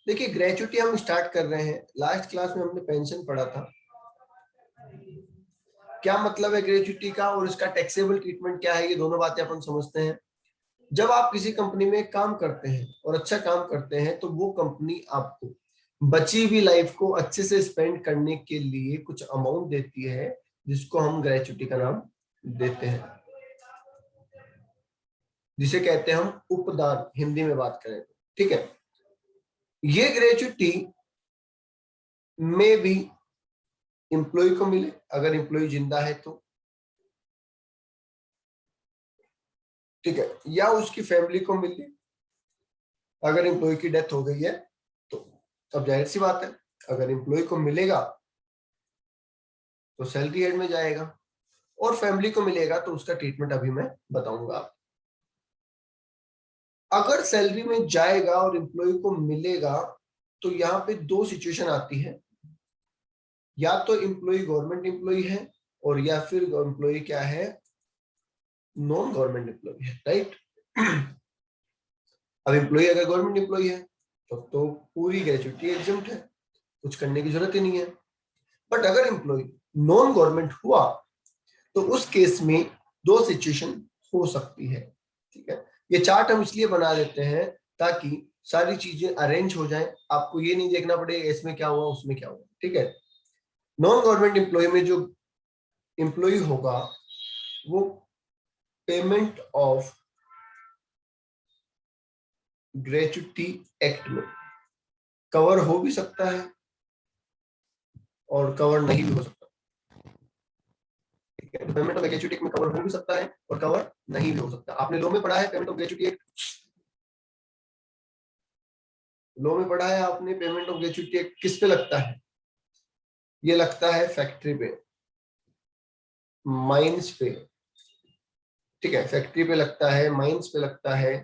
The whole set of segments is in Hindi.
देखिए ग्रेचुटी हम स्टार्ट कर रहे हैं। लास्ट क्लास में हमने पेंशन पढ़ा था, क्या मतलब है ग्रेचुटी का और इसका टैक्सेबल ट्रीटमेंट क्या है, ये दोनों बातें अपन समझते हैं। जब आप किसी कंपनी में काम करते हैं और अच्छा काम करते हैं तो वो कंपनी आपको बची हुई लाइफ को अच्छे से स्पेंड करने के लिए कुछ अमाउंट देती है, जिसको हम ग्रेचुटी का नाम देते हैं, जिसे कहते हैं हम उपदान, हिंदी में बात करें तो। ठीक है, ये ग्रेचुटी में भी एम्प्लॉय को मिले अगर एम्प्लॉय जिंदा है तो, ठीक है, या उसकी फैमिली को मिले अगर एम्प्लॉय की डेथ हो गई है तो। अब जाहिर सी बात है, अगर एम्प्लॉय को मिलेगा तो सैलरी हेड में जाएगा, और फैमिली को मिलेगा तो उसका ट्रीटमेंट अभी मैं बताऊंगा। अगर सैलरी में जाएगा और एम्प्लॉय को मिलेगा तो यहाँ पे दो सिचुएशन आती है, या तो एम्प्लॉय गवर्नमेंट एम्प्लॉय है और या फिर एम्प्लॉय क्या है, नॉन गवर्नमेंट एम्प्लॉय है, राइट। अब एम्प्लॉय अगर गवर्नमेंट एम्प्लॉय है तो पूरी ग्रेचुटी एग्जम्प्ट है, कुछ करने की जरूरत ही नहीं है। बट अगर एम्प्लॉय नॉन गवर्नमेंट हुआ तो उस केस में दो सिचुएशन हो सकती है। ठीक है, ये चार्ट हम इसलिए बना देते हैं ताकि सारी चीजें अरेंज हो जाएं, आपको ये नहीं देखना पड़े इसमें क्या हुआ उसमें क्या हुआ। ठीक है, नॉन गवर्नमेंट एम्प्लॉय में जो एम्प्लॉय होगा वो पेमेंट ऑफ ग्रेचुटी एक्ट में कवर हो भी सकता है और कवर नहीं भी हो सकता। ठीक है, पेमेंट ऑफ ग्रेचुटी एक्ट में कवर हो भी सकता है और कवर नहीं भी हो सकता। आपने लॉ में पढ़ा है payment of gratuity act, law में पढ़ा है आपने पेमेंट ऑफ ग्रेचुटी एक्ट किस पे लगता है, ये लगता है फैक्ट्री पे, माइंस पे। ठीक है, फैक्ट्री पे लगता है, माइंस पे लगता है,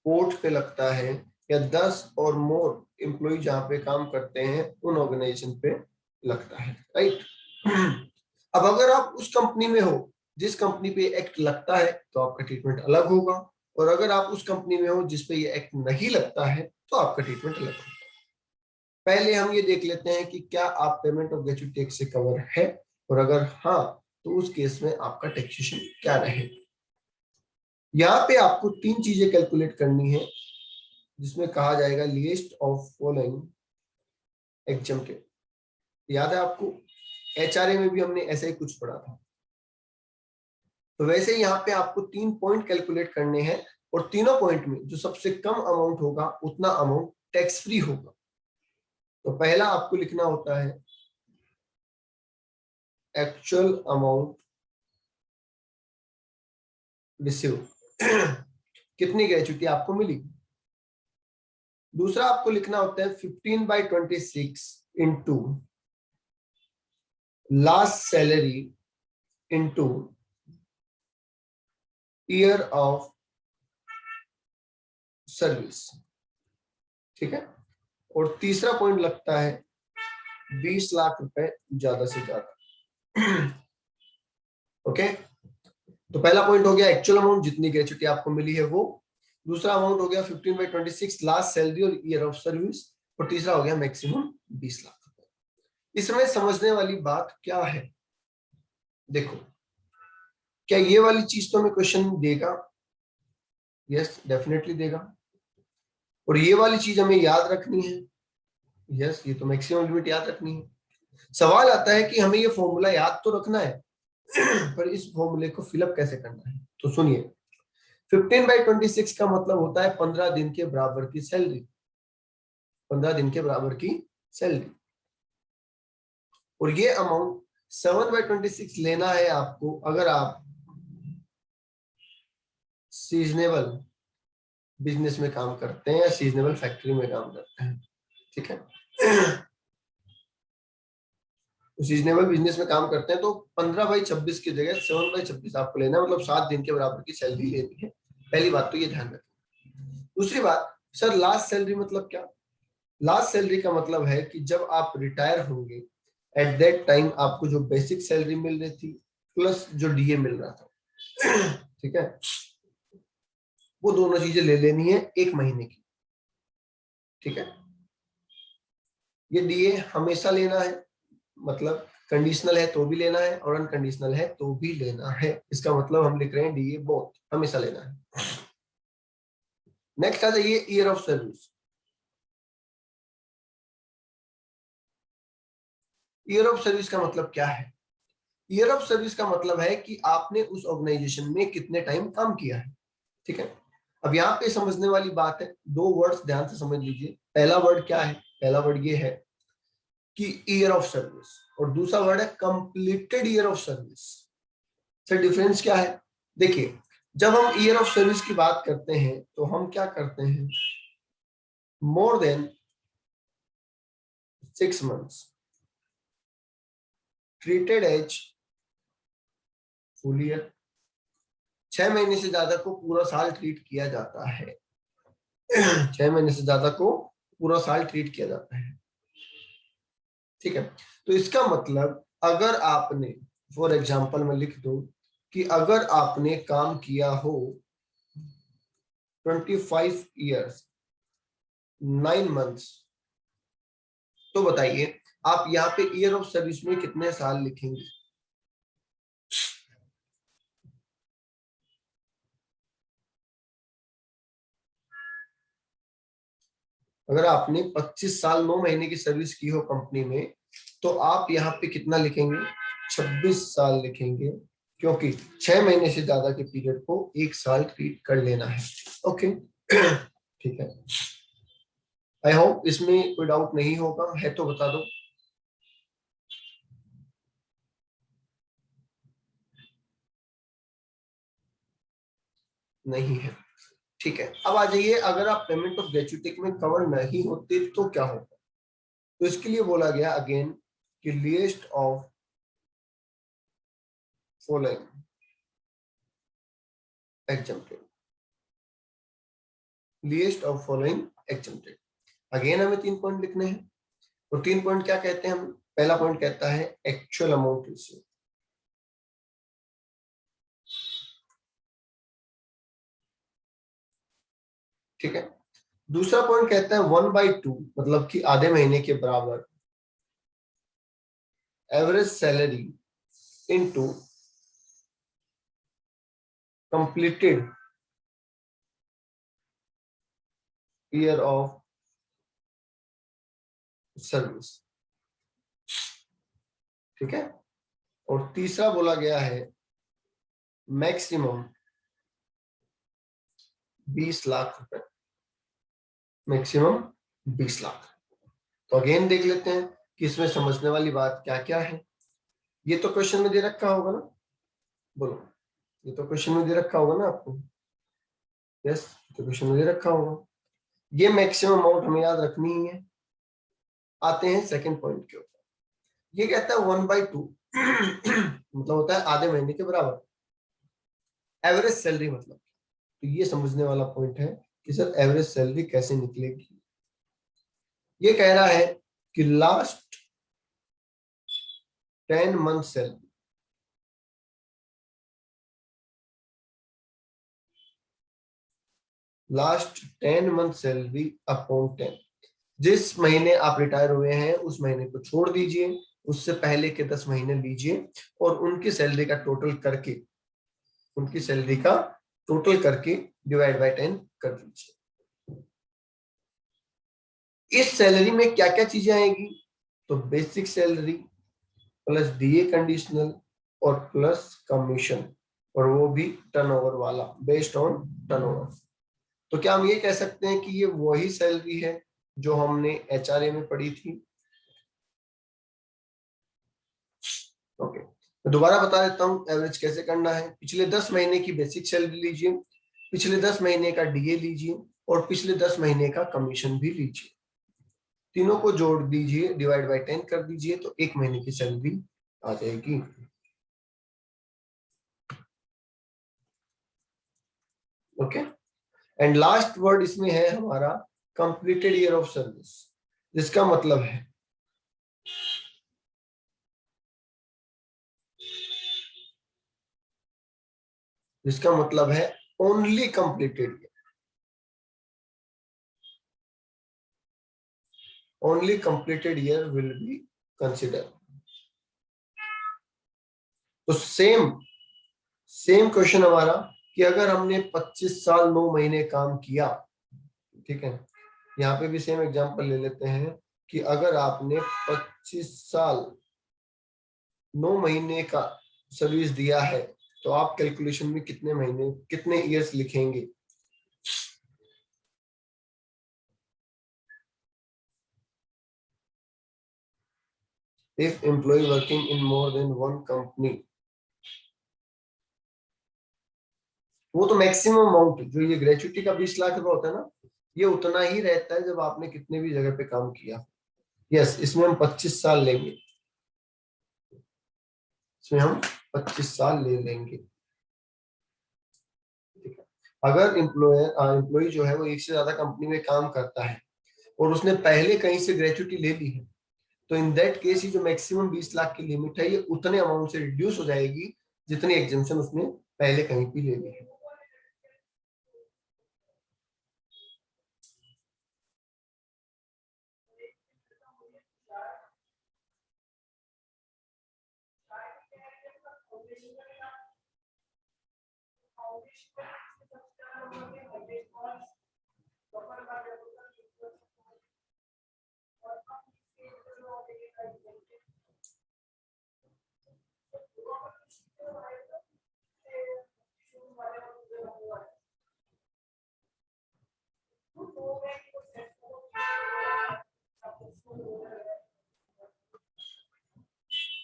पोर्ट पे लगता है, या 10 और मोर एम्प्लॉय जहां पे काम करते हैं उन ऑर्गेनाइजेशन पे लगता है, राइट। अब अगर आप उस कंपनी में हो जिस कंपनी पे एक्ट लगता है तो आपका ट्रीटमेंट अलग होगा, और अगर आप उस कंपनी में हो जिस पे ये एक्ट नहीं लगता है तो आपका ट्रीटमेंट अलग होगा। पहले हम ये देख लेते हैं कि क्या आप पेमेंट ऑफ ग्रेचुटी टैक्स से कवर है, और अगर हाँ तो उस केस में आपका टैक्सेशन क्या रहेगा। यहाँ पे आपको तीन चीजें कैलकुलेट करनी है, जिसमें कहा जाएगा लिस्ट ऑफ फॉलोइंग एग्जम्प्टेड। याद है आपको, एचआरए में भी हमने ऐसा ही कुछ पढ़ा था। तो वैसे ही यहाँ पे आपको 3 पॉइंट कैलकुलेट करने हैं, और तीनों पॉइंट में जो सबसे कम अमाउंट होगा उतना अमाउंट टैक्स फ्री होगा। तो पहला आपको लिखना होता है एक्चुअल अमाउंट रिसीव, कितनी ग्रेचुटी आपको मिली। दूसरा आपको लिखना होता है 15/26 into last salary into year of service. ठीक है, और तीसरा पॉइंट लगता है 20 लाख रुपए ज्यादा से ज्यादा। ओके, तो पहला पॉइंट हो गया एक्चुअल अमाउंट, जितनी ग्रेचुटी आपको मिली है वो। दूसरा अमाउंट हो गया 15/26 लास्ट सैलरी और ईयर ऑफ सर्विस, और तीसरा हो गया मैक्सिमम 20 लाख रुपए। इसमें समझने वाली बात क्या है, देखो, क्या ये वाली चीज तो हमें क्वेश्चन देगा, यस डेफिनेटली देगा, और ये वाली चीज हमें याद रखनी है, यस ये तो मैक्सिमम लिमिट याद रखनी है। सवाल आता है कि हमें ये फॉर्मूला याद तो रखना है, पर इस फॉर्मूले को फिलअप कैसे करना है। तो सुनिए, 15/26 का मतलब होता है 15 दिन के बराबर की सैलरी, 15 दिन के बराबर की सैलरी, और ये अमाउंट 7/26 लेना है आपको अगर आप सीजनेबल बिजनेस में काम करते हैं या सीजनेबल फैक्ट्री में काम करते हैं। ठीक है, तो सीजनेबल बिजनेस में काम करते हैं तो 15/26 की जगह 7/26 आपको लेना है, मतलब 7 दिन के बराबर की सैलरी लेनी है। पहली बात तो ये ध्यान रखें। दूसरी बात, सर लास्ट सैलरी मतलब क्या। लास्ट सैलरी का मतलब है कि जब आप रिटायर होंगे एट दैट टाइम आपको जो बेसिक सैलरी मिल रही थी प्लस जो डीए मिल रहा था, ठीक है, वो दोनों चीजें ले लेनी है 1 महीने की। ठीक है, ये डीए हमेशा लेना है, मतलब कंडीशनल है तो भी लेना है और अनकंडीशनल है तो भी लेना है। इसका मतलब हम लिख रहे हैं डीए बोथ, हमेशा लेना है। नेक्स्ट आ जाइए year of service. Year of service का मतलब क्या है? ईयर ऑफ सर्विस का मतलब है कि आपने उस ऑर्गेनाइजेशन में कितने टाइम काम किया है। ठीक है, अब यहाँ पे समझने वाली बात है, दो वर्ड्स ध्यान से समझ लीजिए। पहला वर्ड क्या है? पहला वर्ड ये है कि ईयर ऑफ सर्विस, और दूसरा वर्ड है completed year of service. Sir difference क्या है? देखिए, जब हम ईयर ऑफ सर्विस की बात करते हैं तो हम क्या करते हैं, more than 6 months treated as full year. 6 महीने से ज्यादा को पूरा साल ट्रीट किया जाता है। 6 महीने से ज्यादा को पूरा साल ट्रीट किया जाता है। ठीक है, तो इसका मतलब अगर आपने, फॉर एग्जाम्पल मैं लिख दूं कि अगर आपने काम किया हो 25 years 9 months, तो बताइए आप यहाँ पे ईयर ऑफ सर्विस में कितने साल लिखेंगे? अगर आपने 25 साल 9 महीने की सर्विस की हो कंपनी में, तो आप यहाँ पे कितना लिखेंगे? 26 साल लिखेंगे, क्योंकि 6 महीने से ज्यादा के पीरियड को एक साल ट्रीट कर लेना है। ओके ठीक है, आई होप इसमें कोई डाउट नहीं होगा, है तो बता दो। नहीं है, ठीक है। अब आ जाइए, अगर आप पेमेंट ऑफ ग्रेचुइटी में कवर नहीं होते तो क्या होगा? तो इसके लिए बोला गया अगेन कि list of following exempted, list of following exempted. Again हमें 3 पॉइंट लिखने हैं, और 3 पॉइंट क्या कहते हैं हम? पहला पॉइंट कहता है एक्चुअल अमाउंट रिसीव। ठीक है, दूसरा पॉइंट कहता है 1/2, मतलब कि आधे महीने के बराबर average salary into completed year of service. ठीक है, और तीसरा बोला गया है मैक्सिमम 20 लाख रुपए, मैक्सिमम 20 लाख। तो अगेन देख लेते हैं कि इसमें समझने वाली बात क्या क्या है। ये तो क्वेश्चन में दे रखा होगा ना, बोलो, ये तो क्वेश्चन में दे रखा होगा ना आपको? यस, तो क्वेश्चन में दे रखा होगा। ये मैक्सिमम अमाउंट हमें याद रखनी ही है। आते हैं सेकंड पॉइंट के ऊपर। ये कहता है 1/2 मतलब होता है आधे महीने के बराबर एवरेज सैलरी, मतलब। तो ये समझने वाला पॉइंट है कि सर एवरेज सैलरी कैसे निकलेगी। ये कह रहा है कि last 10 month salary, last 10 month salary upon 10। जिस महीने आप रिटायर हुए हैं उस महीने को छोड़ दीजिए, उससे पहले के 10 महीने लीजिए और उनकी सैलरी का टोटल करके, उनकी सैलरी का टोटल करके डिवाइड बाय 10 कर दीजिए। इस सैलरी में क्या क्या चीजें आएगी? तो basic salary plus DA conditional और प्लस कमीशन, और वो भी टर्नओवर वाला, बेस्ड ऑन टर्नओवर। तो क्या हम ये कह सकते हैं कि ये वही सैलरी है जो हमने एचआरए में पढ़ी थी? ओके, तो दोबारा बता देता हूँ एवरेज कैसे करना है। पिछले 10 महीने की बेसिक सैलरी लीजिए, पिछले 10 महीने का डीए लीजिए और पिछले 10 महीने का कमीशन भी लीजिए। तीनों को जोड़ दीजिए, डिवाइड बाय 10 कर दीजिए, तो 1 महीने की सैलरी आ जाएगी। ओके, एंड लास्ट वर्ड इसमें है हमारा कंप्लीटेड ईयर ऑफ सर्विस, जिसका मतलब है only completed year. only completed year will be considered. तो सेम क्वेश्चन हमारा कि अगर हमने 25 साल 9 महीने काम किया, ठीक है, यहाँ पे भी सेम एग्जांपल ले लेते हैं कि अगर आपने 25 साल 9 महीने का सर्विस दिया है तो आप कैलकुलेशन में कितने महीने कितने ईयर्स लिखेंगे। If employee working in more than one company, वो तो मैक्सिमम अमाउंट जो ये ग्रेचुइटी का 20 लाख रुपया होता है ना, ये उतना ही रहता है जब आपने कितने भी जगह पे काम किया। यस, इसमें हम 25 साल लेंगे, इसमें हम 25 साल ले लेंगे। ठीक है, अगर एम्प्लॉय जो है वो एक से ज्यादा कंपनी में काम करता है और उसने पहले कहीं से ग्रेचुइटी ले ली है, तो इन दैट केस ही जो मैक्सिमम 20 लाख की लिमिट है ये उतने अमाउंट से रिड्यूस हो जाएगी जितनी एग्जेम्पशन उसने पहले कहीं भी ले ली है।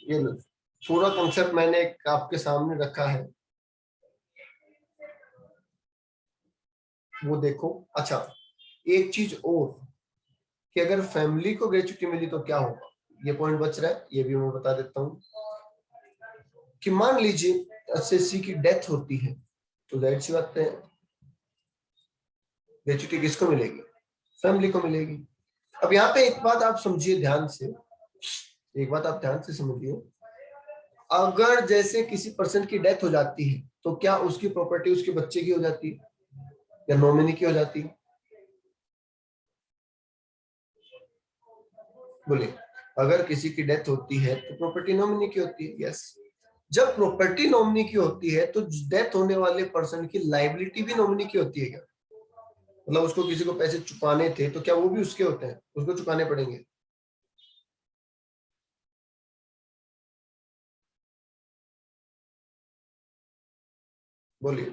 ये पूरा कंसेप्ट मैंने आपके सामने रखा है, वो देखो। अच्छा, एक चीज और कि अगर फैमिली को ग्रेचुइटी मिली तो क्या होगा, ये पॉइंट बच रहा है, ये भी मैं बता देता हूँ कि मान लीजिए एसएससी की डेथ होती है तो जाहिर सी बात है ग्रेचुइटी किसको मिलेगी, फैमिली को मिलेगी। अब यहाँ पे एक बात आप समझिए ध्यान से, एक बात आप ध्यान से समझिए, अगर जैसे किसी पर्सन की डेथ हो जाती है तो क्या उसकी प्रॉपर्टी उसके बच्चे की हो जाती है या नॉमिनी की हो जाती है? बोले, अगर किसी की डेथ होती है तो प्रॉपर्टी नॉमिनी की होती है। यस, जब प्रॉपर्टी नॉमिनी की होती है तो डेथ होने वाले पर्सन की लाइबिलिटी भी नॉमिनी की होती है क्या? मतलब उसको किसी को पैसे चुकाने थे तो क्या वो भी उसके होते हैं, उसको चुकाने पड़ेंगे? बोलिए,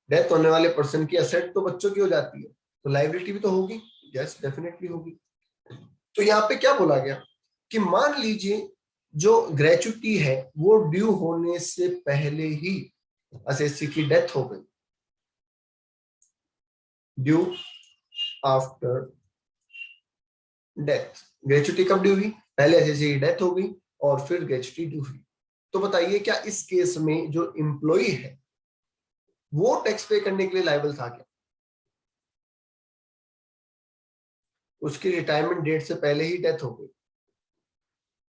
डेथ होने वाले पर्सन की असेट तो बच्चों की हो जाती है तो लाइबिलिटी भी तो होगी। यस, डेफिनेटली होगी। तो यहाँ पे क्या बोला गया कि मान लीजिए जो ग्रेचुइटी है वो ड्यू होने से पहले ही असेसी की डेथ हो गई, ड्यू आफ्टर डेथ। ग्रेचुइटी कब ड्यू हुई, पहले असेसी की डेथ हो गई और फिर ग्रेचुइटी ड्यू हुई। तो बताइए क्या इस केस में जो एम्प्लॉय है वो टैक्स पे करने के लिए लायबल था क्या? उसकी रिटायरमेंट डेट से पहले ही डेथ हो गई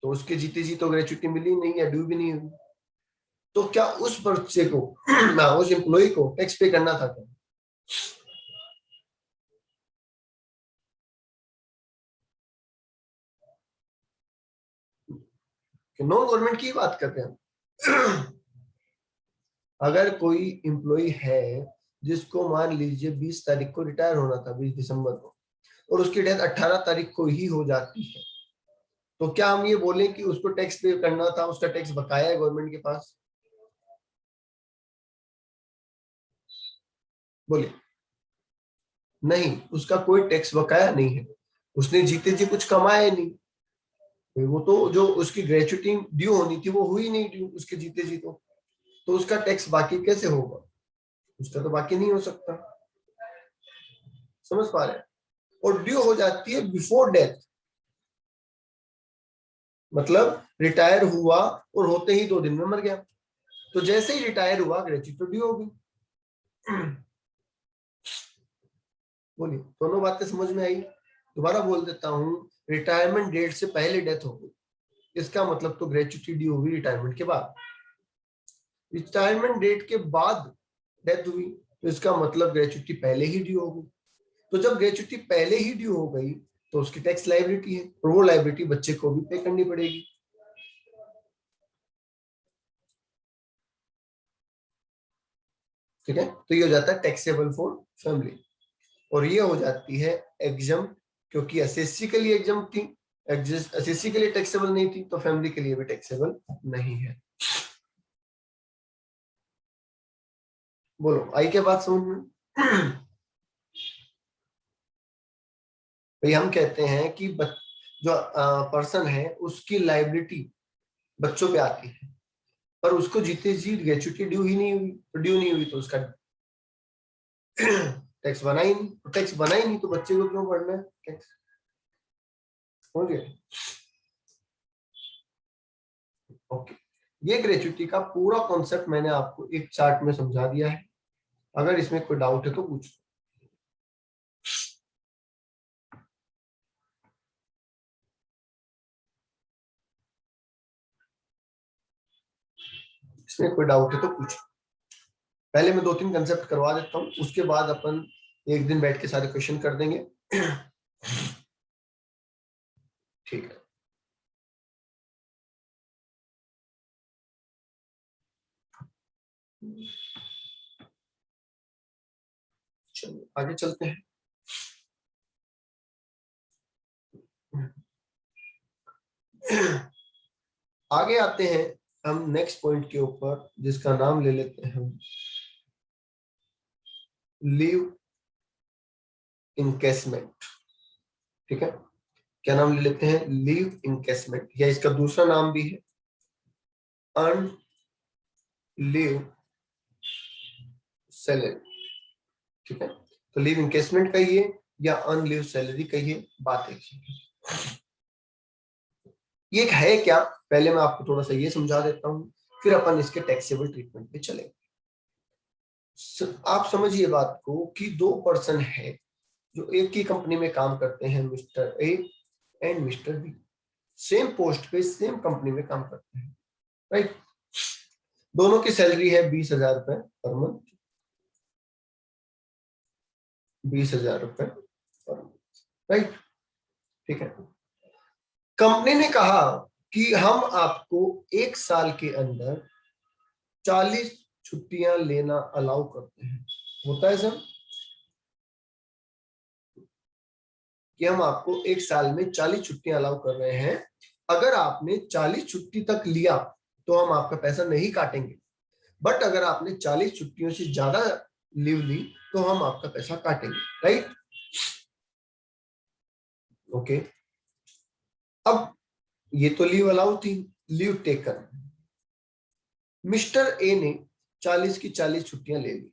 तो उसके जीते जी तो ग्रेचुइटी मिली नहीं या ड्यू भी नहीं हुई, तो क्या उस बच्चे को ना उस एम्प्लॉय को टैक्स पे करना था क्या? नॉन गवर्नमेंट की बात करते हैं। अगर कोई एम्प्लॉय है जिसको मान लीजिए 20 तारीख को रिटायर होना था, 20 दिसंबर को, और उसकी डेथ 18 तारीख को ही हो जाती है, तो क्या हम ये बोलें कि उसको टैक्स पे करना था, उसका टैक्स बकाया है गवर्नमेंट के पास? बोलिए, नहीं, उसका कोई टैक्स बकाया नहीं है, उसने जीते जी कुछ कमाया नहीं, वो तो जो उसकी ग्रेचुइटी ड्यू होनी थी वो हुई नहीं ड्यू उसके जीते जी, तो उसका टैक्स बाकी कैसे होगा? उसका तो बाकी नहीं हो सकता। समझ पा रहे हैं? और ड्यू हो जाती है बिफोर डेथ, मतलब रिटायर हुआ और होते ही 2 दिन में मर गया, तो जैसे ही रिटायर हुआ ग्रेचुइटी तो ड्यू हो गई। बोलिए, दोनों बातें समझ में आई? दोबारा बोल देता हूँ, रिटायरमेंट डेट से पहले डेथ हो गई, इसका मतलब तो ग्रेचुइटी ड्यू हुई रिटायरमेंट के बाद। रिटायरमेंट डेट के बाद डेथ हुई तो इसका मतलब ग्रेचुइटी पहले ही ड्यू हो गई। तो जब ग्रेचुइटी पहले ही ड्यू हो गई तो उसकी टैक्स लायबिलिटी है, और वो लायबिलिटी बच्चे को भी पे करनी पड़ेगी। ठीक है, तो ये हो जाता है टैक्सेबल फॉर फैमिली, और ये हो जाती है एग्जम, क्योंकि एसएससी के लिए एग्जम थी, एसएससी के लिए टैक्सेबल नहीं थी, तो फैमिली के लिए भी टैक्सेबल नहीं है। बोलो आई क्या बात समझ में? भाई हम कहते हैं कि जो पर्सन है उसकी लायबिलिटी बच्चों पे आती है, पर उसको जीते जी ग्रेचुटी ड्यू ही नहीं हुई, तो ड्यू नहीं हुई तो उसका टैक्स बना ही नहीं, तो टैक्स बना ही नहीं तो बच्चे को क्यों भरना है टैक्स? समझ गए? ओके, ये ग्रेचुटी का पूरा कॉन्सेप्ट मैंने आपको एक चार्ट में समझा दिया है, अगर इसमें कोई डाउट है तो पूछो। इसमें कोई डाउट है तो पूछो। पहले मैं 2-3 कंसेप्ट करवा देता हूँ, उसके बाद अपन एक दिन बैठ के सारे क्वेश्चन कर देंगे। ठीक है, चलो आगे चलते हैं। आगे आते हैं हम नेक्स्ट पॉइंट के ऊपर, जिसका नाम ले लेते हैं हम लीव इनकेसमेंट। ठीक है, क्या नाम ले लेते हैं? लीव इनकेसमेंट, या इसका दूसरा नाम भी है अर्न लीव सैलरी। ठीक है, तो लीव इनकेसमेंट कहिए या अर्न लीव सैलरी कहिए, बात एक ही है। ये है क्या, पहले मैं आपको थोड़ा सा ये समझा देता हूँ, फिर अपन इसके टैक्सेबल ट्रीटमेंट पे चलेंगे। आप समझिए बात को कि दो पर्सन है जो एक ही कंपनी में काम करते हैं, mister A and mister B, same post पे सेम कंपनी में काम करते हैं, राइट? दोनों की सैलरी है 20,000 रुपए पर मंथ, 20,000 रुपए पर मंथ, राइट? ठीक है, कंपनी ने कहा कि हम आपको एक साल के अंदर 40 छुट्टियां लेना अलाउ करते हैं। होता है सर कि हम आपको एक साल में 40 छुट्टियां अलाउ कर रहे हैं, अगर आपने 40 छुट्टी तक लिया तो हम आपका पैसा नहीं काटेंगे, बट अगर आपने 40 छुट्टियों से ज्यादा लीव ली तो हम आपका पैसा काटेंगे, राइट? ओके, अब ये तो लीव अलाउ थी, लीव टेकन। मिस्टर ए ने 40 की 40 छुट्टियां ले ली,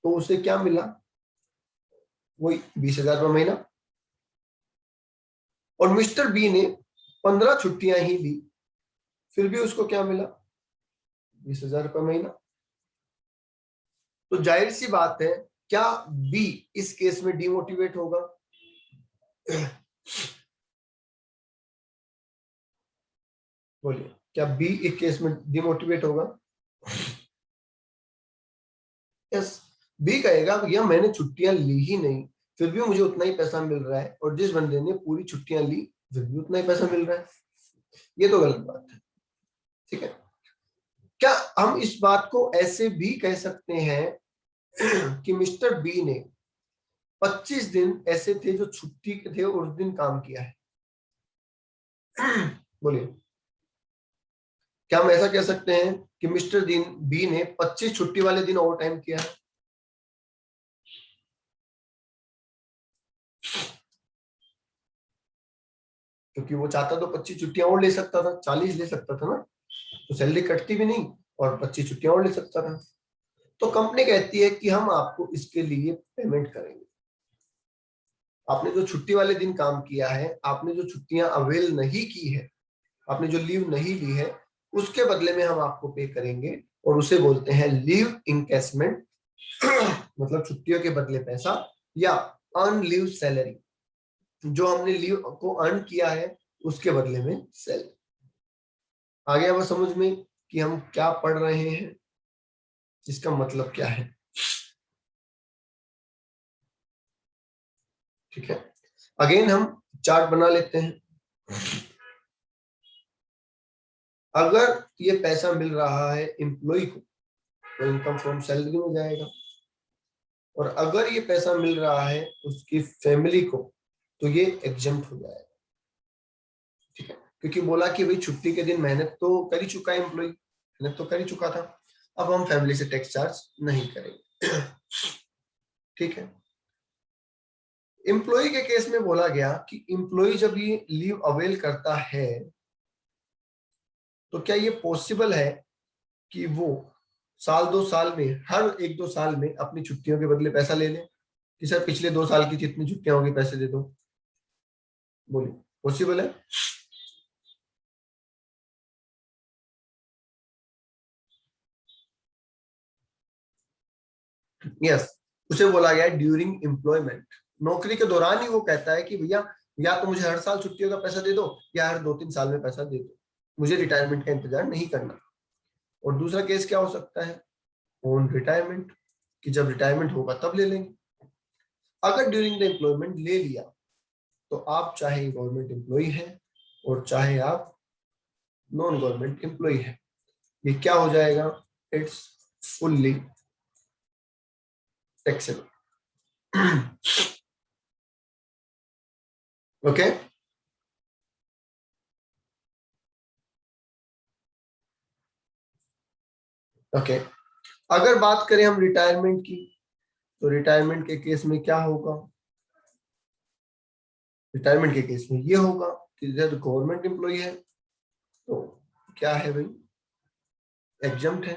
तो उसे क्या मिला? वही 20,000 रुपये महीना। और मिस्टर बी ने 15 छुट्टियां ही ली, फिर भी उसको क्या मिला? 20,000 रुपये महीना। तो जाहिर सी बात है, क्या बी इस केस में डिमोटिवेट होगा? बोलिए, क्या बी इस केस में डिमोटिवेट होगा? यस, बी कहेगा भैया मैंने छुट्टियां ली ही नहीं, फिर भी मुझे उतना ही पैसा मिल रहा है, और जिस बंदे ने पूरी छुट्टियां ली फिर भी उतना ही पैसा मिल रहा है। ये तो गलत बात है। ठीक है, क्या हम इस बात को ऐसे भी कह सकते हैं कि मिस्टर बी ने 25 दिन ऐसे थे जो छुट्टी के थे और उस दिन काम किया है? बोलिए, क्या हम ऐसा कह सकते हैं कि मिस्टर दिन बी ने 25 छुट्टी वाले दिन ओवर टाइम किया है? क्योंकि वो चाहता तो 25 छुट्टियां और ले सकता था, 40 ले सकता था ना, तो सैलरी कटती भी नहीं और 25 छुट्टियां और ले सकता था। तो कंपनी कहती है कि हम आपको इसके लिए पेमेंट करेंगे। आपने जो छुट्टी वाले दिन काम किया है, आपने जो छुट्टियां अवेल नहीं की है, आपने जो लीव नहीं ली है, उसके बदले में हम आपको पे करेंगे, और उसे बोलते हैं लीव इनकेसमेंट। मतलब छुट्टियों के बदले पैसा, या अर्न लीव सैलरी, जो हमने लीव को अर्न किया है उसके बदले में सैलरी। आगे अब समझ में कि हम क्या पढ़ रहे हैं, इसका मतलब क्या है? ठीक है, अगेन हम चार्ट बना लेते हैं। अगर ये पैसा मिल रहा है एम्प्लॉय को तो इनकम फ्रॉम सैलरी में जाएगा, और अगर ये पैसा मिल रहा है उसकी फैमिली को तो ये एग्जम्प्ट हो जाएगा। ठीक है, क्योंकि बोला कि भाई छुट्टी के दिन मेहनत तो कर ही चुका है एम्प्लॉय, मेहनत तो कर ही चुका था, अब हम फैमिली से टैक्स चार्ज नहीं करेंगे। ठीक है, एम्प्लॉय के केस में बोला गया कि एम्प्लॉय जब ये लीव अवेल करता है तो क्या ये पॉसिबल है कि वो साल 2 साल में, हर 1-2 साल में अपनी छुट्टियों के बदले पैसा ले ले, कि सर पिछले 2 साल की जितनी छुट्टियां होगी पैसे दे दो। बोलिए, पॉसिबल है? यस, उसे बोला गया ड्यूरिंग एम्प्लॉयमेंट, नौकरी के दौरान ही वो कहता है कि भैया या तो मुझे हर साल छुट्टियों का पैसा दे दो या हर 2-3 साल में पैसा दे दो, मुझे रिटायरमेंट का इंतजार नहीं करना। और दूसरा केस क्या हो सकता है? ऑन रिटायरमेंट, कि जब रिटायरमेंट होगा तब ले लेंगे। अगर ड्यूरिंग द एम्प्लॉयमेंट ले लिया तो आप चाहे गवर्नमेंट एम्प्लॉय है और चाहे आप नॉन गवर्नमेंट एम्प्लॉय है, ये क्या हो जाएगा? It's fully taxable. Okay, okay. अगर बात करें हम रिटायरमेंट की, तो रिटायरमेंट के केस में क्या होगा? रिटायरमेंट के केस में ये होगा कि जब गवर्नमेंट एम्प्लॉय है तो क्या है भाई, एग्जम्प्ट है,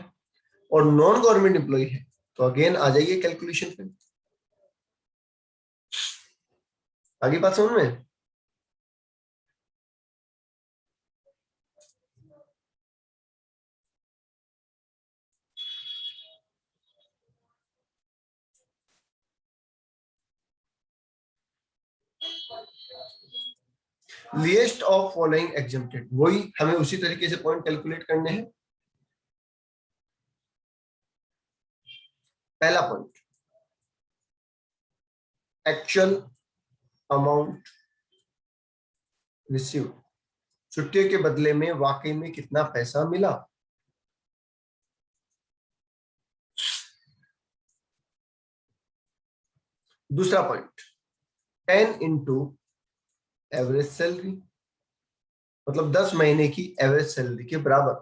और नॉन गवर्नमेंट एम्प्लॉय है तो अगेन आ जाइए कैलकुलेशन पे। आगे बात समझ में? लिस्ट ऑफ फॉलोइंग एग्जम्प्टेड, वही हमें उसी तरीके से पॉइंट कैलकुलेट करने हैं। पहला पॉइंट, एक्चुअल अमाउंट रिसीव, छुट्टियों के बदले में वाकई में कितना पैसा मिला। दूसरा पॉइंट, 10 इंटू एवरेज सैलरी, मतलब 10 महीने की एवरेज सैलरी के बराबर।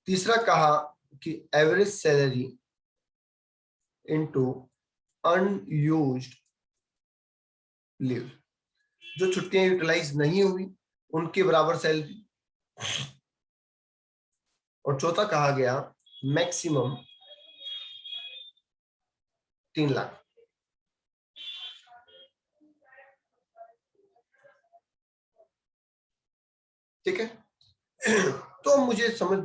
तीसरा कहा कि average salary into unused leave, जो छुट्टियां यूटिलाइज नहीं हुई उनके बराबर सैलरी। और चौथा कहा गया मैक्सिमम 3 लाख। ठीक है, तो मुझे समझ,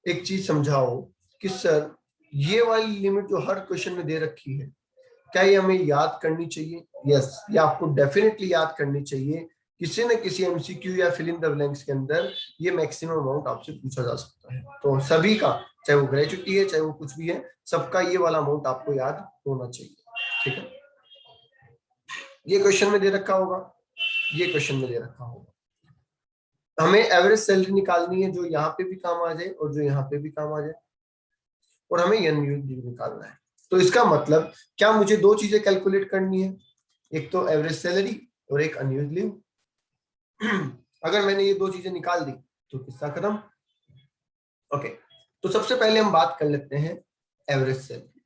एक चीज समझाओ कि सर ये वाली लिमिट जो हर क्वेश्चन में दे रखी है, क्या ये हमें याद करनी चाहिए? यस, ये आपको डेफिनेटली याद करनी चाहिए। किसी न किसी एमसीक्यू या फिल इन द ब्लैंक्स के अंदर ये मैक्सिमम अमाउंट आपसे पूछा जा सकता है, तो सभी का, चाहे वो ग्रेजुटी है चाहे वो कुछ भी है, सबका ये वाला अमाउंट आपको याद होना चाहिए। ठीक है, ये क्वेश्चन में दे रखा होगा, ये क्वेश्चन में दे रखा होगा। हमें एवरेज सैलरी निकालनी है जो यहाँ पे भी काम आ जाए और जो यहाँ पे भी काम आ जाए, और हमें एनयूज निकालना है। तो इसका मतलब क्या, मुझे दो चीजें कैलकुलेट करनी है, एक तो एवरेज सैलरी और एक अनयूज लीव। अगर मैंने ये दो चीजें निकाल दी तो किस्सा खत्म। ओके, तो सबसे पहले हम बात कर लेते हैं average salary.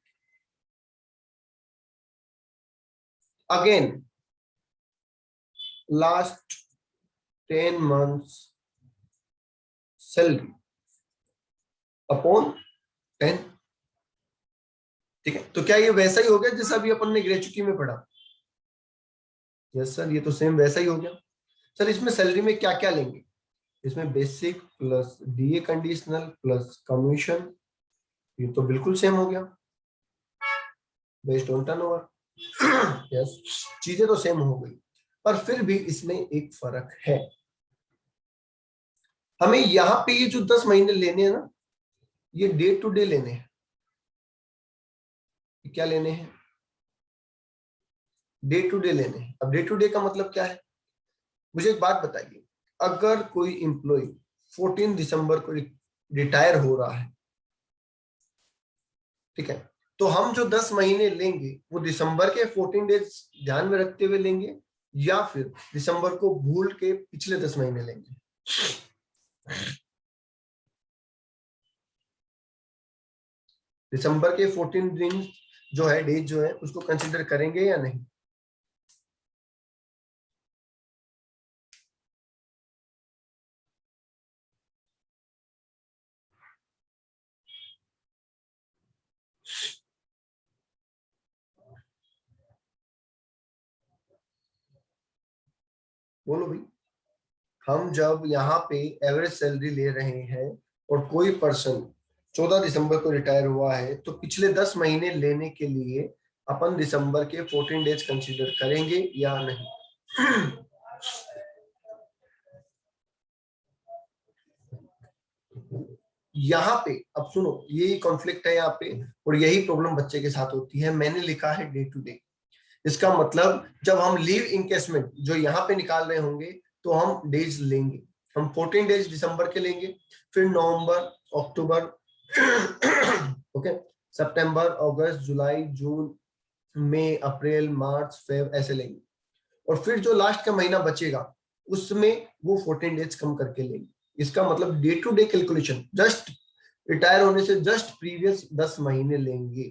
Again last 10 months salary upon 10। ठीक है, तो क्या ये वैसा ही हो गया जैसा भी अपन ने ग्रेचुटी में पढ़ा? यस सर, ये तो सेम वैसा ही हो गया। सर इसमें सैलरी में क्या क्या लेंगे? इसमें basic plus DA conditional plus commission, ये तो बिल्कुल सेम हो गया बेस्ड ऑन टर्नओवर। यस, चीजें तो सेम हो गई, पर फिर भी इसमें एक फर्क है। हमें यहाँ पे ये जो 10 महीने लेने हैं ना, ये डे टू डे लेने हैं। क्या लेने हैं? डे टू डे लेने हैं। अब डे टू डे का मतलब क्या है, मुझे एक बात बताइए, अगर कोई एम्प्लॉय 14 दिसंबर को रिटायर हो रहा है, ठीक है, तो हम जो 10 महीने लेंगे वो दिसंबर के 14 डेज ध्यान में रखते हुए लेंगे या फिर दिसंबर को भूल के पिछले 10 महीने लेंगे? दिसंबर के 14 दिन जो है, डेज जो है, उसको कंसिडर करेंगे या नहीं? बोलो भाई। हम जब यहाँ पे एवरेज सैलरी ले रहे हैं और कोई पर्सन 14 दिसंबर को रिटायर हुआ है, तो पिछले 10 महीने लेने के लिए अपन दिसंबर के 14 डेज कंसीडर करेंगे या नहीं? यहाँ पे अब सुनो, यही कॉन्फ्लिक्ट है यहाँ पे, और यही प्रॉब्लम बच्चे के साथ होती है। मैंने लिखा है डे टू डे, इसका मतलब जब हम लीव इनकेसमेंट जो यहाँ पे निकाल रहे होंगे तो हम डेज लेंगे। हम 14 डेज दिसंबर के लेंगे, फिर नवंबर, अक्टूबर, ओके, सितंबर, अगस्त, जुलाई, जून, मई, अप्रैल, मार्च, फेब, ऐसे लेंगे। और फिर जो लास्ट का महीना बचेगा उसमें वो 14 डेज कम करके लेंगे। इसका मतलब day to day calculation just retire होने से जस्ट प्रीवियस 10 महीने लेंगे।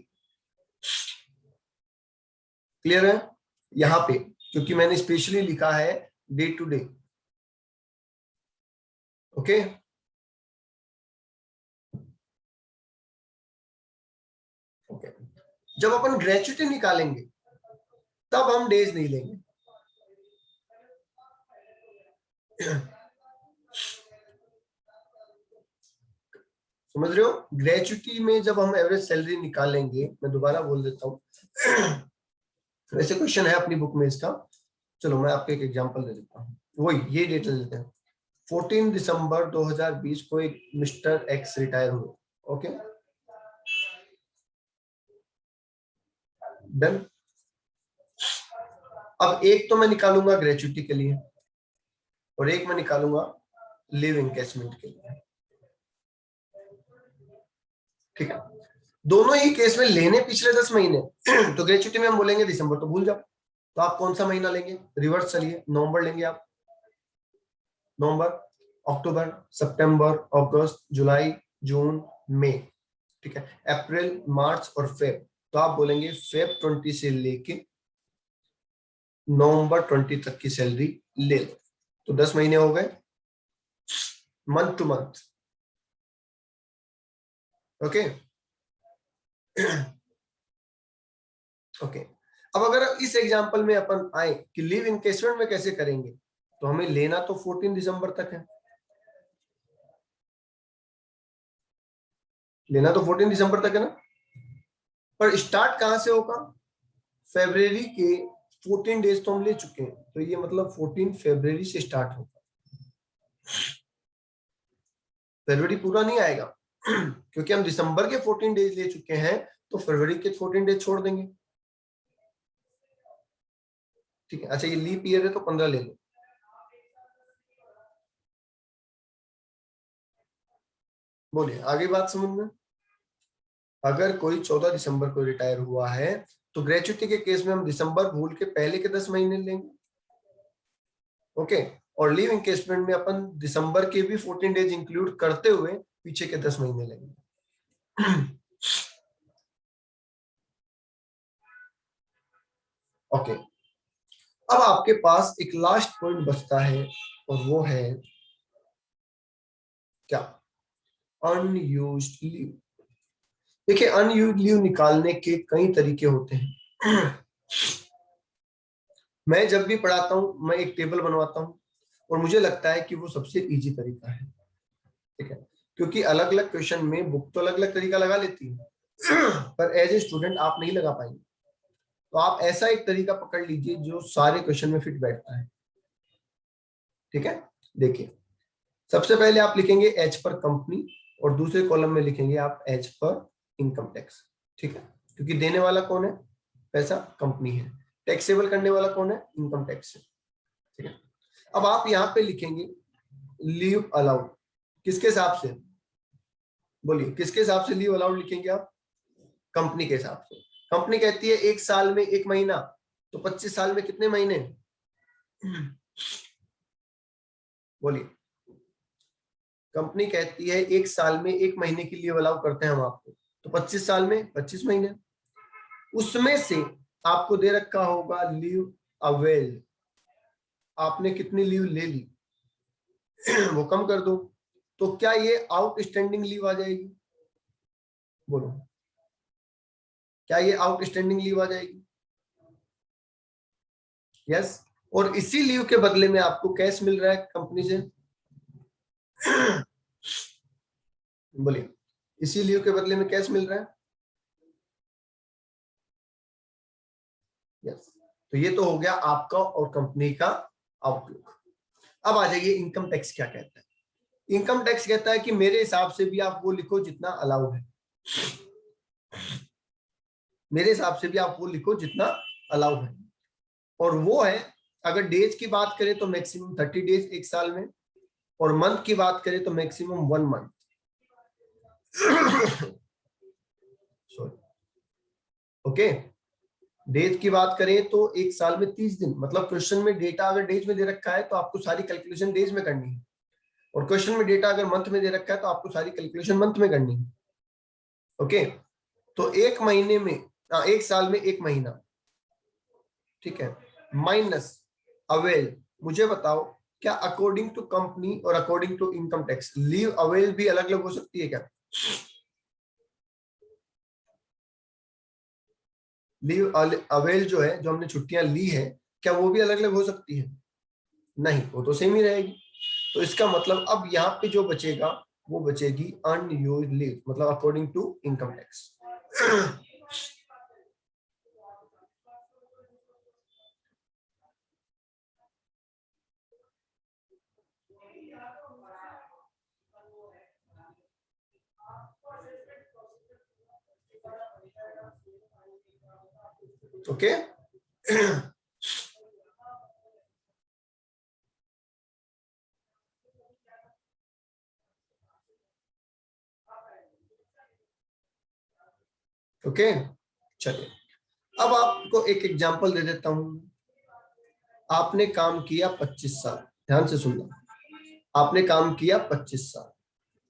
क्लियर है यहाँ पे? क्योंकि मैंने स्पेशली लिखा है day to day. Okay, okay. जब अपन ग्रेचुटी निकालेंगे तब हम डेज नहीं लेंगे। समझ रहे हो? ग्रेचुटी में जब हम एवरेज सैलरी निकालेंगे, मैं दोबारा बोल देता हूँ, वैसे क्वेश्चन है अपनी बुक में इसका, चलो मैं आपको एक एग्जांपल दे देता हूँ। वही ये डेट ले लेते हैं, 14 दिसंबर 2020 को एक मिस्टर एक्स रिटायर हुए। Okay, done. अब एक तो मैं निकालूंगा ग्रेचुटी के लिए और एक मैं निकालूंगा लिव इनकेसमेंट के लिए, ठीक है। दोनों ही केस में लेने पिछले 10 महीने, तो ग्रेचुटी में हम बोलेंगे दिसंबर, तो भूल जाओ। तो आप कौन सा महीना लेंगे? रिवर्स चलिए, नवंबर लेंगे आप, नवंबर, अक्टूबर, सितंबर, अगस्त, जुलाई, जून, मई, ठीक है, अप्रैल, मार्च और फेब। तो आप बोलेंगे फेब 20 से लेके नवंबर 20 तक की सैलरी ले लो। तो 10 महीने हो गए, month two month. Okay, okay. अब अगर इस एग्जांपल में अपन आए कि लीव इनकेसमेंट में कैसे करेंगे, तो हमें लेना तो 14 दिसंबर तक है, लेना तो 14 दिसंबर तक है ना, पर स्टार्ट कहां से होगा? फरवरी के 14 डेज तो हम ले चुके हैं, तो ये मतलब 14 फरवरी से स्टार्ट होगा। फरवरी पूरा नहीं आएगा, क्योंकि हम दिसंबर के 14 डेज ले चुके हैं, तो फरवरी के 14 डेज छोड़ देंगे, ठीक है। अच्छा, ये लीप ईयर है तो 15 ले लो। बोलिए, आगे बात समझ में? अगर कोई 14 दिसंबर को रिटायर हुआ है तो ग्रेचुटी के केस में हम दिसंबर भूल के पहले के 10 महीने लेंगे, ओके। और लीव इंकेसमेंट में अपन दिसंबर के भी 14 डेज इंक्लूड करते हुए पीछे के 10 महीने लेंगे। ओके, अब आपके पास एक लास्ट पॉइंट बचता है और वो है क्या? Unused leave. देखिए, अनयूज्ड लीव निकालने के कई तरीके होते हैं। मैं जब भी पढ़ाता हूं मैं एक टेबल बनवाता हूं और मुझे लगता है कि वो सबसे इजी तरीका है, ठीक है, क्योंकि अलग अलग क्वेश्चन में बुक तो अलग अलग तरीका लगा लेती है, पर एज ए स्टूडेंट आप नहीं लगा पाएंगे। तो आप ऐसा एक तरीका पकड़ लीजिए जो सारे क्वेश्चन में फिट बैठता है, ठीक है। देखिए, सबसे पहले आप लिखेंगे एच पर कंपनी और दूसरे कॉलम में लिखेंगे आप एच पर इनकम टैक्स, ठीक है, क्योंकि देने वाला कौन है? पैसा कंपनी है। टैक्सेबल करने वाला कौन है? इनकम टैक्स है, ठीक है। अब आप यहाँ पे लिखेंगे लीव अलाउड, किसके हिसाब से? बोलिए किसके हिसाब से लीव अलाउड लिखेंगे आप? कंपनी के हिसाब से। कंपनी कहती है 1 साल में 1 महीना, तो 25 साल में कितने महीने? बोलिए। कंपनी कहती है 1 साल में 1 महीने की लीव अलाउ करते हैं हम आपको, तो 25 साल में 25 महीने। उसमें से आपको दे रखा होगा लीव अवेल, आपने कितनी लीव ले ली वो कम कर दो, तो क्या ये आउटस्टैंडिंग लीव आ जाएगी? बोलो, क्या ये आउटस्टैंडिंग लीव आ जाएगी? यस। और इसी लीव के बदले में आपको कैश मिल रहा है कंपनी से। बोलिए, इसी लीव के बदले में कैश मिल रहा है। यस। तो ये तो हो गया आपका और कंपनी का आउटलुक। अब आ जाइए इनकम टैक्स क्या कहता है। इनकम टैक्स कहता है कि मेरे हिसाब से भी आप वो लिखो जितना अलाउड है, मेरे हिसाब से भी आप वो लिखो जितना अलाउड है, और वो है अगर डेज की बात करें तो मैक्सिमम 30 डेज 1 साल में, और मंथ की बात करें तो maximum 1 month. Sorry, okay. Days की बात करें तो 1 साल में 30 दिन, मतलब क्वेश्चन में डेटा अगर डेज में दे रखा है तो आपको सारी कैलकुलेशन डेज में करनी है, और क्वेश्चन में डेटा अगर मंथ में दे रखा है तो आपको सारी कैलकुलेशन मंथ में करनी है। ओके, तो 1 महीने में 1 साल में 1 महीना, ठीक है, माइनस अवेल। मुझे बताओ क्या अकॉर्डिंग टू कंपनी और according to income tax leave avail भी अलग अलग हो सकती है क्या? लीव अवेल जो है, जो हमने छुट्टियां ली है, क्या वो भी अलग अलग हो सकती है? नहीं, वो तो सेम ही रहेगी। तो इसका मतलब अब यहाँ पे जो बचेगा वो बचेगी अनयूज्ड लीव, मतलब according to income tax. Okay. Okay, चलिए अब आपको एक एग्जांपल दे देता हूं। आपने काम किया 25 साल, ध्यान से सुनना, आपने काम किया 25 साल,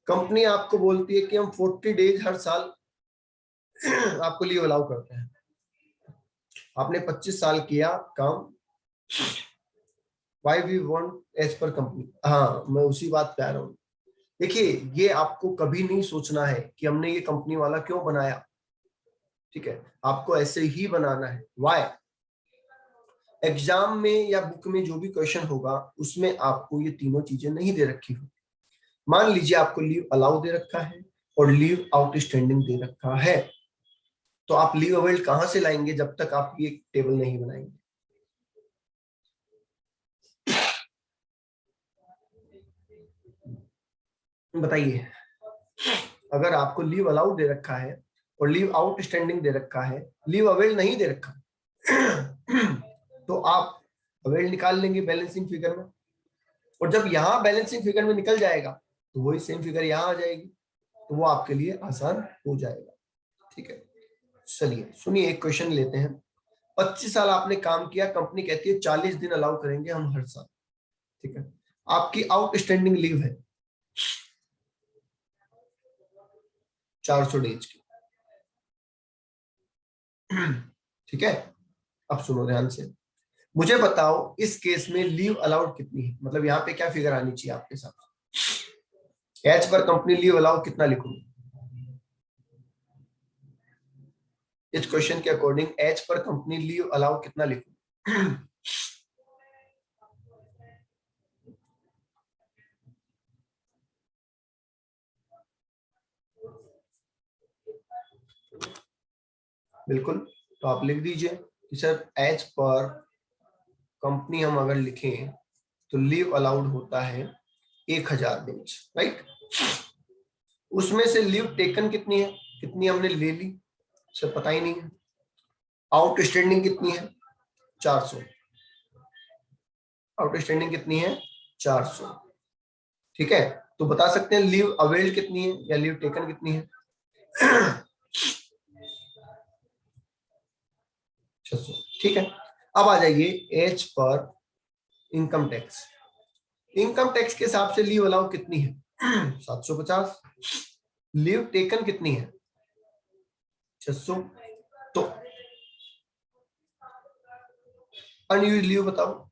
कंपनी आपको बोलती है कि हम 40 डेज हर साल आपको लीव अलाउ करते हैं। आपने 25 साल किया काम, why we want as per company. हाँ, मैं उसी बात पे आ रहा हूँ। देखिए, ये आपको कभी नहीं सोचना है कि हमने ये कंपनी वाला क्यों बनाया, ठीक है, आपको ऐसे ही बनाना है। वाई? एग्जाम में या बुक में जो भी क्वेश्चन होगा उसमें आपको ये तीनों चीजें नहीं दे रखी हो। मान लीजिए आपको लीव अलाउ दे रखा है और लीव आउटस्टैंडिंग दे रखा है, तो आप लीव अवेल्ड कहां से लाएंगे जब तक आप ये टेबल नहीं बनाएंगे? बताइए, अगर आपको लीव अलाउ दे रखा है और लीव आउटस्टैंडिंग दे रखा है, लीव अवेल नहीं दे रखा, तो आप अवेल निकाल लेंगे बैलेंसिंग फिगर में, और जब यहाँ बैलेंसिंग फिगर में निकल जाएगा तो वही सेम फिगर यहाँ आ जाएगी, तो वो आपके लिए आसान हो जाएगा। ठीक है, चलिए सुनिए, एक क्वेश्चन लेते हैं। 25 साल आपने काम किया, कंपनी कहती है 40 दिन अलाउ करेंगे हम हर साल, ठीक है, आपकी आउटस्टैंडिंग लीव है 400 डेज की। ठीक है, अब सुनो ध्यान से, मुझे बताओ इस केस में लीव अलाउड कितनी है, मतलब यहाँ पे क्या फिगर आनी चाहिए आपके साथ। एच पर कंपनी लीव अलाउ कितना लिखूंगी इस क्वेश्चन के अकॉर्डिंग? एच पर कंपनी लीव अलाउ कितना लिखूं? बिल्कुल, तो आप लिख दीजिए कि सर एच पर कंपनी हम अगर लिखें तो लीव अलाउड होता है 1000 डेज, राइट। उसमें से लीव टेकन कितनी है, कितनी हमने ले ली, सर पता ही नहीं है। आउटस्टैंडिंग कितनी है, 400, आउटस्टैंडिंग कितनी है 400। ठीक है, तो बता सकते हैं लीव अवेल्ड कितनी है या लीव टेकन कितनी है 600। ठीक है, अब आ जाइए as per income tax. Income tax के हिसाब से लीव अलाउ कितनी है 750। लीव टेकन कितनी है 600। तो अनयूज लीव बताओ।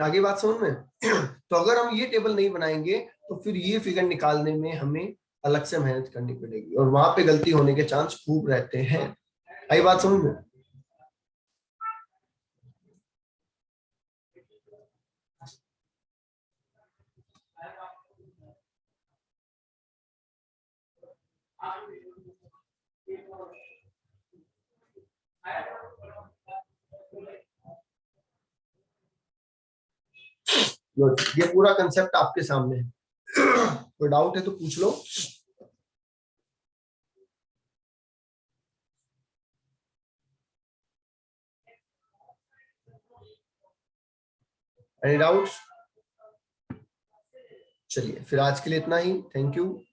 आगे बात समझ में तो अगर हम ये टेबल नहीं बनाएंगे तो फिर ये फिगर निकालने में हमें अलग से मेहनत करनी पड़ेगी और वहां पे गलती होने के चांस खूब रहते हैं। आई बात समझ में। ये पूरा कंसेप्ट आपके सामने है कोई डाउट है तो पूछ लो। Any doubts? चलिए फिर आज के लिए इतना ही, थैंक यू।